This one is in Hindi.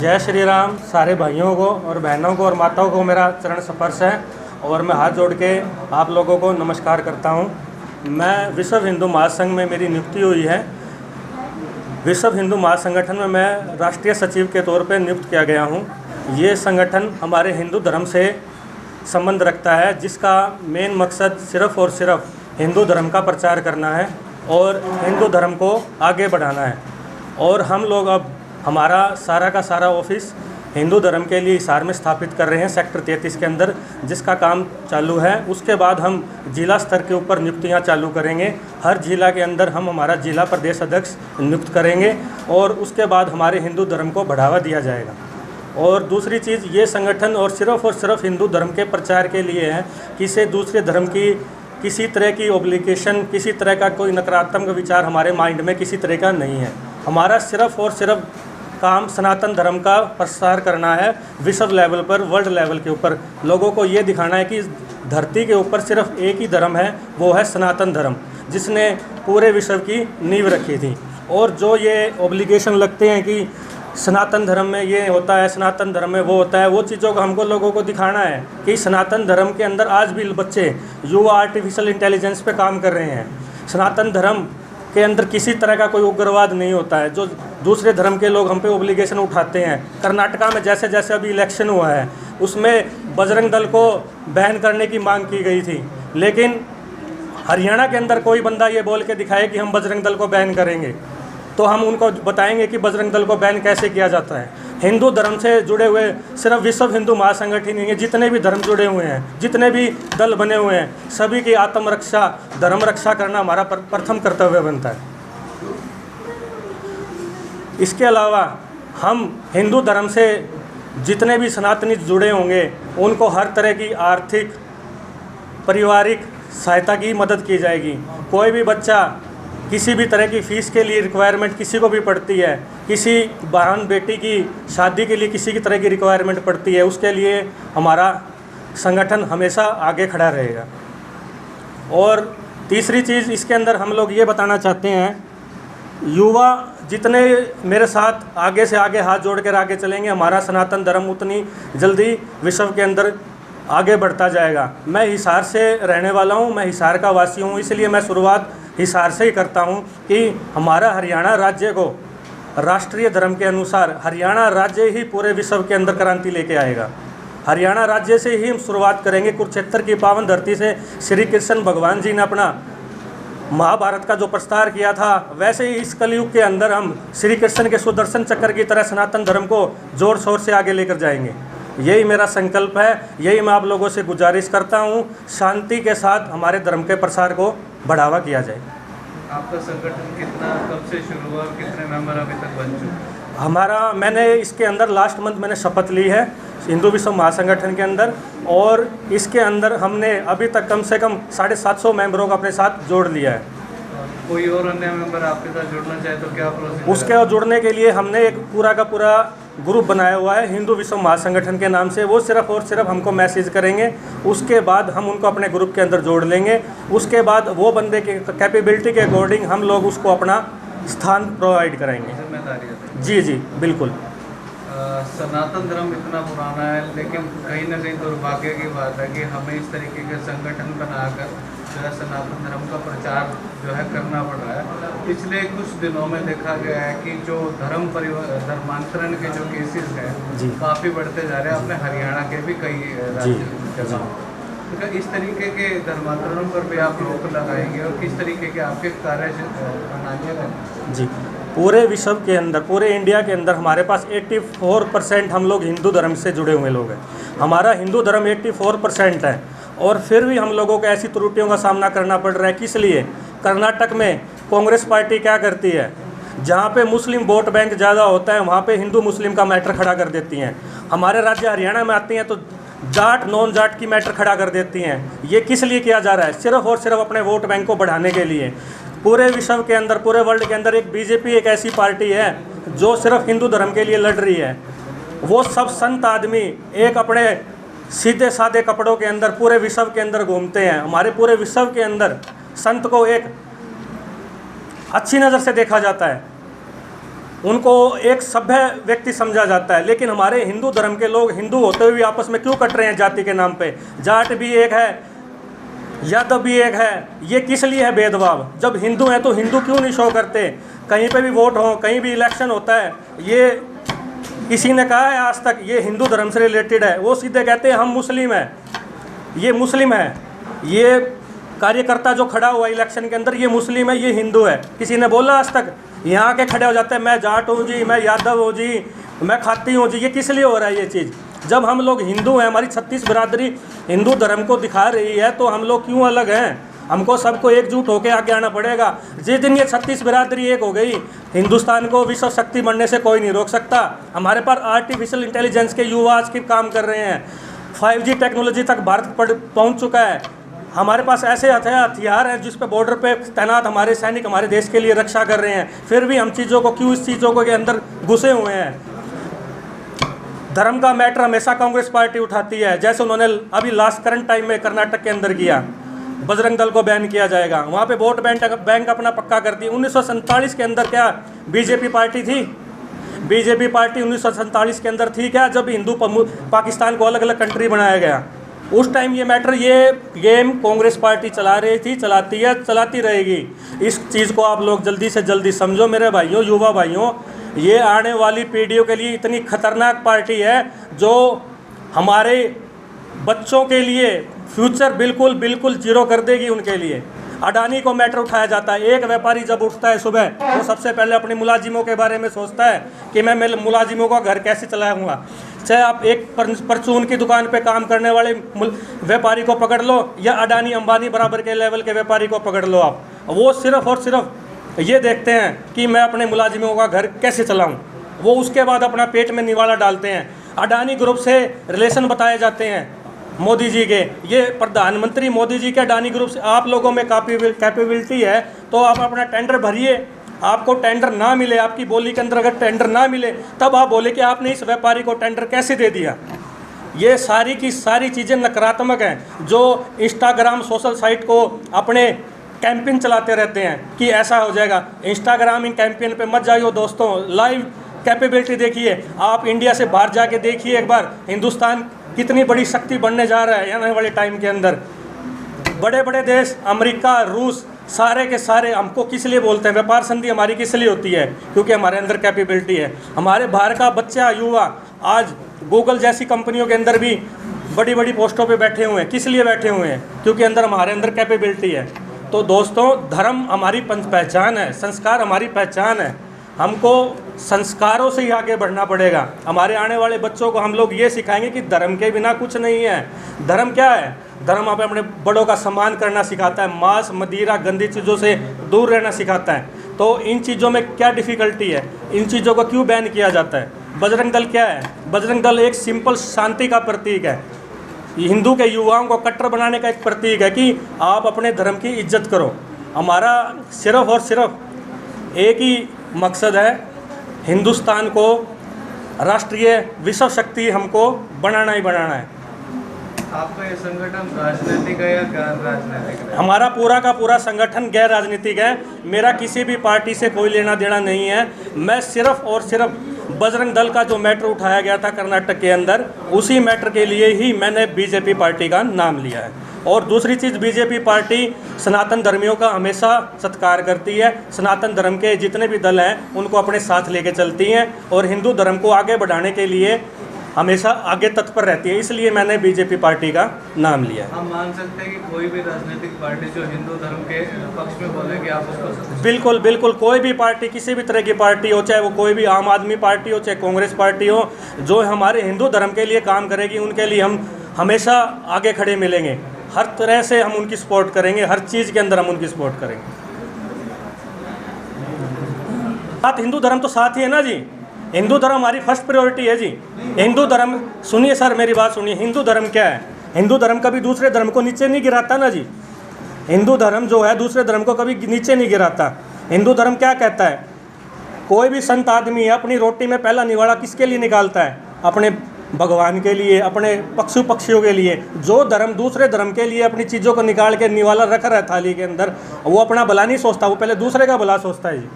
जय श्री राम। सारे भाइयों को और बहनों को और माताओं को मेरा चरण स्पर्श है और मैं हाथ जोड़ के आप लोगों को नमस्कार करता हूं। मैं विश्व हिंदू महासंघ में मेरी नियुक्ति हुई है। विश्व हिंदू महासंगठन में मैं राष्ट्रीय सचिव के तौर पर नियुक्त किया गया हूं। ये संगठन हमारे हिंदू धर्म से संबंध रखता है, जिसका मेन मकसद सिर्फ़ और सिर्फ हिंदू धर्म का प्रचार करना है और हिंदू धर्म को आगे बढ़ाना है। और हम लोग अब हमारा सारा का सारा ऑफिस हिंदू धर्म के लिए हिसार में स्थापित कर रहे हैं, सेक्टर 33 के अंदर, जिसका काम चालू है। उसके बाद हम जिला स्तर के ऊपर नियुक्तियां चालू करेंगे। हर जिला के अंदर हम हमारा जिला प्रदेश अध्यक्ष नियुक्त करेंगे और उसके बाद हमारे हिंदू धर्म को बढ़ावा दिया जाएगा। और दूसरी चीज़, ये संगठन और सिर्फ हिंदू धर्म के प्रचार के लिए है। किसी दूसरे धर्म की किसी तरह की ऑब्लिगेशन, किसी तरह का कोई नकारात्मक विचार हमारे माइंड में किसी तरह का नहीं है। हमारा सिर्फ और सिर्फ काम सनातन धर्म का प्रसार करना है। विश्व लेवल पर, वर्ल्ड लेवल के ऊपर लोगों को ये दिखाना है कि धरती के ऊपर सिर्फ एक ही धर्म है, वो है सनातन धर्म, जिसने पूरे विश्व की नींव रखी थी। और जो ये ऑब्लिगेशन लगते हैं कि सनातन धर्म में ये होता है, सनातन धर्म में वो होता है, वो चीज़ों को हमको लोगों को दिखाना है कि सनातन धर्म के अंदर आज भी बच्चे, युवा आर्टिफिशियल इंटेलिजेंस पे काम कर रहे हैं। सनातन धर्म के अंदर किसी तरह का कोई उग्रवाद नहीं होता है। जो दूसरे धर्म के लोग हम पे ऑब्लिगेशन उठाते हैं, कर्नाटका में जैसे जैसे अभी इलेक्शन हुआ है उसमें बजरंग दल को बैन करने की मांग की गई थी, लेकिन हरियाणा के अंदर कोई बंदा ये बोल के दिखाए कि हम बजरंग दल को बैन करेंगे, तो हम उनको बताएंगे कि बजरंग दल को बैन कैसे किया जाता है। हिंदू धर्म से जुड़े हुए सिर्फ विश्व हिंदू महासंगठन नहीं है, जितने भी धर्म जुड़े हुए हैं, जितने भी दल बने हुए हैं, सभी की आत्मरक्षा, धर्म रक्षा करना हमारा प्रथम कर्तव्य बनता है। इसके अलावा हम हिंदू धर्म से जितने भी सनातनी जुड़े होंगे उनको हर तरह की आर्थिक, पारिवारिक सहायता की मदद की जाएगी। कोई भी बच्चा किसी भी तरह की फ़ीस के लिए रिक्वायरमेंट किसी को भी पड़ती है, किसी बहन बेटी की शादी के लिए किसी की तरह की रिक्वायरमेंट पड़ती है, उसके लिए हमारा संगठन हमेशा आगे खड़ा रहेगा। और तीसरी चीज़ इसके अंदर हम लोग ये बताना चाहते हैं, युवा जितने मेरे साथ आगे से आगे हाथ जोड़ कर आगे चलेंगे, हमारा सनातन धर्म उतनी जल्दी विश्व के अंदर आगे बढ़ता जाएगा। मैं हिसार से रहने वाला हूँ, मैं हिसार का वासी हूँ, इसलिए मैं शुरुआत हिसार से ही करता हूँ कि हमारा हरियाणा राज्य को राष्ट्रीय धर्म के अनुसार हरियाणा राज्य ही पूरे विश्व के अंदर क्रांति लेके आएगा। हरियाणा राज्य से ही हम शुरुआत करेंगे। कुरुक्षेत्र की पावन धरती से श्री कृष्ण भगवान जी ने अपना महाभारत का जो प्रस्तार किया था, वैसे ही इस कलयुग के अंदर हम श्री कृष्ण के सुदर्शन चक्र की तरह सनातन धर्म को जोर शोर से आगे लेकर जाएंगे। यही मेरा संकल्प है, यही मैं आप लोगों से गुजारिश करता हूँ, शांति के साथ हमारे धर्म के प्रसार को बढ़ावा किया जाए। आपका संगठन कब से शुरू हुआ और कितने मेंबर अभी तक बन चुके? मैंने इसके अंदर लास्ट मंथ मैंने शपथ ली है हिंदू विश्व महासंगठन के अंदर, और इसके अंदर हमने अभी तक कम से कम 750 मेंबरों को अपने साथ जोड़ लिया है। कोई और अन्य मेंबर आपके साथ जुड़ना चाहे तो क्या प्रोसीजर? उसके जुड़ने के लिए हमने एक पूरा का पूरा ग्रुप बनाया हुआ है हिंदू विश्व महासंगठन के नाम से। वो सिर्फ और सिर्फ हमको मैसेज करेंगे, उसके बाद हम उनको अपने ग्रुप के अंदर जोड़ लेंगे। उसके बाद वो बंदे के कैपेबिलिटी के अकॉर्डिंग हम लोग उसको अपना स्थान प्रोवाइड करेंगे। जिम्मेदारी है। जी जी बिल्कुल। सनातन धर्म इतना पुराना है, लेकिन कहीं ना कहीं दुर्भाग्य की बात है कि हमें इस तरीके के संगठन बनाकर जो है सनातन धर्म का प्रचार जो है करना पड़ रहा है। पिछले कुछ दिनों में देखा गया है कि जो धर्मांतरण के जो केसेस हैं काफ़ी बढ़ते जा रहे हैं। अपने हरियाणा के भी कई राज्य, तो इस तरीके के धर्मांतरणों पर भी आप रोक लगाएंगे और किस तरीके के आपके कार्य प्रणालियाँ हैं? जी, पूरे विश्व के अंदर, पूरे इंडिया के अंदर हमारे पास 84% हम लोग हिंदू धर्म से जुड़े हुए लोग हैं। हमारा हिंदू धर्म 84% है, और फिर भी हम लोगों को ऐसी त्रुटियों का सामना करना पड़ रहा है। किस लिए? कर्नाटक में कांग्रेस पार्टी क्या करती है, जहाँ पे मुस्लिम वोट बैंक ज़्यादा होता है वहाँ पे हिंदू मुस्लिम का मैटर खड़ा कर देती हैं। हमारे राज्य हरियाणा में आती हैं तो जाट नॉन जाट की मैटर खड़ा कर देती हैं। ये किस लिए किया जा रहा है? सिर्फ और सिर्फ अपने वोट बैंक को बढ़ाने के लिए। पूरे विश्व के अंदर, पूरे वर्ल्ड के अंदर एक बीजेपी एक ऐसी पार्टी है जो सिर्फ हिंदू धर्म के लिए लड़ रही है। वो सब संत आदमी एक अपने सीधे साधे कपड़ों के अंदर पूरे विश्व के अंदर घूमते हैं। हमारे पूरे विश्व के अंदर संत को एक अच्छी नज़र से देखा जाता है। उनको एक सभ्य व्यक्ति समझा जाता है। लेकिन हमारे हिंदू धर्म के लोग हिंदू होते हुए भी आपस में क्यों कट रहे हैं जाति के नाम पे? जाट भी एक है, यादव भी एक है, ये किस लिए है भेदभाव? जब हिंदू हैं तो हिंदू क्यों नहीं शो करते? कहीं पे भी वोट हो, कहीं भी इलेक्शन होता है, ये किसी ने कहा है आज तक ये हिंदू धर्म से रिलेटेड है? वो सीधे कहते हैं हम मुस्लिम हैं, ये मुस्लिम है। ये कार्यकर्ता जो खड़ा हुआ इलेक्शन के अंदर, ये मुस्लिम है, ये हिंदू है, किसी ने बोला आज तक? यहाँ के खड़े हो जाते हैं, मैं जाट हूँ जी, मैं यादव हूँ जी, मैं खाती हूँ जी। ये किस लिए हो रहा है ये चीज़? जब हम लोग हिंदू हैं, हमारी 36 बिरादरी हिंदू धर्म को दिखा रही है, तो हम लोग क्यों अलग हैं? हमको सबको एकजुट होकर आगे आना पड़ेगा। जिस दिन ये 36 बिरादरी एक हो गई, हिंदुस्तान को विश्व शक्ति बनने से कोई नहीं रोक सकता। हमारे पास आर्टिफिशियल इंटेलिजेंस के युवा आज के काम कर रहे हैं, 5G टेक्नोलॉजी तक भारत पहुँच चुका है। हमारे पास ऐसे हथियार हैं जिस पे बॉर्डर पे तैनात हमारे सैनिक हमारे देश के लिए रक्षा कर रहे हैं, फिर भी हम चीज़ों को क्यों, इस चीज़ों को के अंदर घुसे हुए हैं? धर्म का मैटर हमेशा कांग्रेस पार्टी उठाती है, जैसे उन्होंने अभी लास्ट करंट टाइम में कर्नाटक के अंदर किया, बजरंग दल को बैन किया जाएगा, वहाँ पे वोट बैंक अपना पक्का करती है। 1947 के अंदर क्या बीजेपी पार्टी थी? बीजेपी पार्टी 1947 के अंदर थी क्या, जब हिंदू पाकिस्तान को अलग अलग कंट्री बनाया गया? उस टाइम ये मैटर, ये गेम कांग्रेस पार्टी चला रही थी, चलाती है, चलाती रहेगी। इस चीज़ को आप लोग जल्दी से जल्दी समझो मेरे भाइयों, युवा भाइयों। ये आने वाली पीढ़ियों के लिए इतनी खतरनाक पार्टी है जो हमारे बच्चों के लिए फ्यूचर बिल्कुल बिल्कुल जीरो कर देगी उनके लिए। अडानी को मैटर उठाया जाता है। एक व्यापारी जब उठता है सुबह, वो सबसे पहले अपने मुलाजिमों के बारे में सोचता है कि मैं मेरे मुलाजिमों का घर कैसे चलाऊंगा। चाहे आप एक परचून की दुकान पे काम करने वाले व्यापारी को पकड़ लो या अडानी अंबानी बराबर के लेवल के व्यापारी को पकड़ लो आप, वो सिर्फ और सिर्फ ये देखते हैं कि मैं अपने मुलाजिमों का घर कैसे चलाऊं। वो उसके बाद अपना पेट में निवाला डालते हैं। अडानी ग्रुप से रिलेशन बताए जाते हैं मोदी जी के, ये प्रधानमंत्री मोदी जी के अडानी ग्रुप से। आप लोगों में कैपेबिलिटी है तो आप अपना टेंडर भरिए। आपको टेंडर ना मिले, आपकी बोली के अंदर अगर टेंडर ना मिले, तब आप बोले कि आपने इस व्यापारी को टेंडर कैसे दे दिया। ये सारी की सारी चीज़ें नकारात्मक हैं, जो इंस्टाग्राम सोशल साइट को अपने कैंपेन चलाते रहते हैं कि ऐसा हो जाएगा। इंस्टाग्राम इन कैंपेन पे मत जाइए दोस्तों, लाइव कैपेबिलिटी देखिए। आप इंडिया से बाहर जाके देखिए एक बार, हिंदुस्तान कितनी बड़ी शक्ति बनने जा रहा है आने वाले टाइम के अंदर। बड़े बड़े देश अमेरिका, रूस, सारे के सारे हमको किस लिए बोलते हैं? व्यापार संधि हमारी किस लिए होती है? क्योंकि हमारे अंदर कैपेबिलिटी है। हमारे बाहर का बच्चा, युवा आज गूगल जैसी कंपनियों के अंदर भी बड़ी बड़ी पोस्टों पे बैठे हुए हैं। किस लिए बैठे हुए हैं? क्योंकि अंदर हमारे अंदर कैपेबिलिटी है। तो दोस्तों, धर्म हमारी पहचान है, संस्कार हमारी पहचान है। हमको संस्कारों से ही आगे बढ़ना पड़ेगा। हमारे आने वाले बच्चों को हम लोग ये सिखाएंगे कि धर्म के बिना कुछ नहीं है। धर्म क्या है? धर्म हमें अपने बड़ों का सम्मान करना सिखाता है, मांस मदिरा गंदी चीज़ों से दूर रहना सिखाता है। तो इन चीज़ों में क्या डिफ़िकल्टी है? इन चीज़ों को क्यों बैन किया जाता है? बजरंग दल क्या है? बजरंग दल एक सिंपल शांति का प्रतीक है। हिंदू के युवाओं को कट्टर बनाने का एक प्रतीक है कि आप अपने धर्म की इज्जत करो। हमारा सिर्फ और सिर्फ एक ही मकसद है, हिंदुस्तान को राष्ट्रीय विश्व शक्ति हमको बनाना ही बनाना है। आपका ये संगठन राजनीतिक है या गैर राजनीतिक है? हमारा पूरा का पूरा संगठन गैर राजनीतिक है। मेरा किसी भी पार्टी से कोई लेना देना नहीं है। मैं सिर्फ और सिर्फ बजरंग दल का जो मैटर उठाया गया था कर्नाटक के अंदर, उसी मैटर के लिए ही मैंने बीजेपी पार्टी का नाम लिया है। और दूसरी चीज़, बीजेपी पार्टी सनातन धर्मियों का हमेशा सत्कार करती है। सनातन धर्म के जितने भी दल हैं उनको अपने साथ लेके चलती हैं और हिंदू धर्म को आगे बढ़ाने के लिए हमेशा आगे तत्पर रहती है। इसलिए मैंने बीजेपी पार्टी का नाम लिया है। हम मान सकते हैं कि कोई भी राजनीतिक पार्टी जो हिंदू धर्म के पक्ष में बोलेगी, आप उसको? बिल्कुल बिल्कुल, कोई भी पार्टी, किसी भी तरह की पार्टी हो, चाहे वो कोई भी आम आदमी पार्टी हो, चाहे कांग्रेस पार्टी हो, जो हमारे हिंदू धर्म के लिए काम करेगी उनके लिए हम हमेशा आगे खड़े मिलेंगे। हर तरह से हम उनकी सपोर्ट करेंगे, हर चीज़ के अंदर हम उनकी सपोर्ट करेंगे। साथ हिंदू धर्म तो साथ ही है ना जी। हिंदू धर्म हमारी फर्स्ट प्रायोरिटी है जी। हिंदू धर्म, सुनिए सर मेरी बात सुनिए, हिंदू धर्म क्या है? हिंदू धर्म कभी दूसरे धर्म को नीचे नहीं गिराता ना जी। हिंदू धर्म जो है दूसरे धर्म को कभी नीचे नहीं गिराता। हिंदू धर्म क्या कहता है? कोई भी संत आदमी है अपनी रोटी में पहला निवाला किसके लिए निकालता है? अपने भगवान के लिए, अपने पशु पक्षियों के लिए। जो धर्म दूसरे धर्म के लिए अपनी चीज़ों को निकाल के निवाला रख रहा है थाली के अंदर, वो अपना भला नहीं सोचता, वो पहले दूसरे का भला सोचता है जी।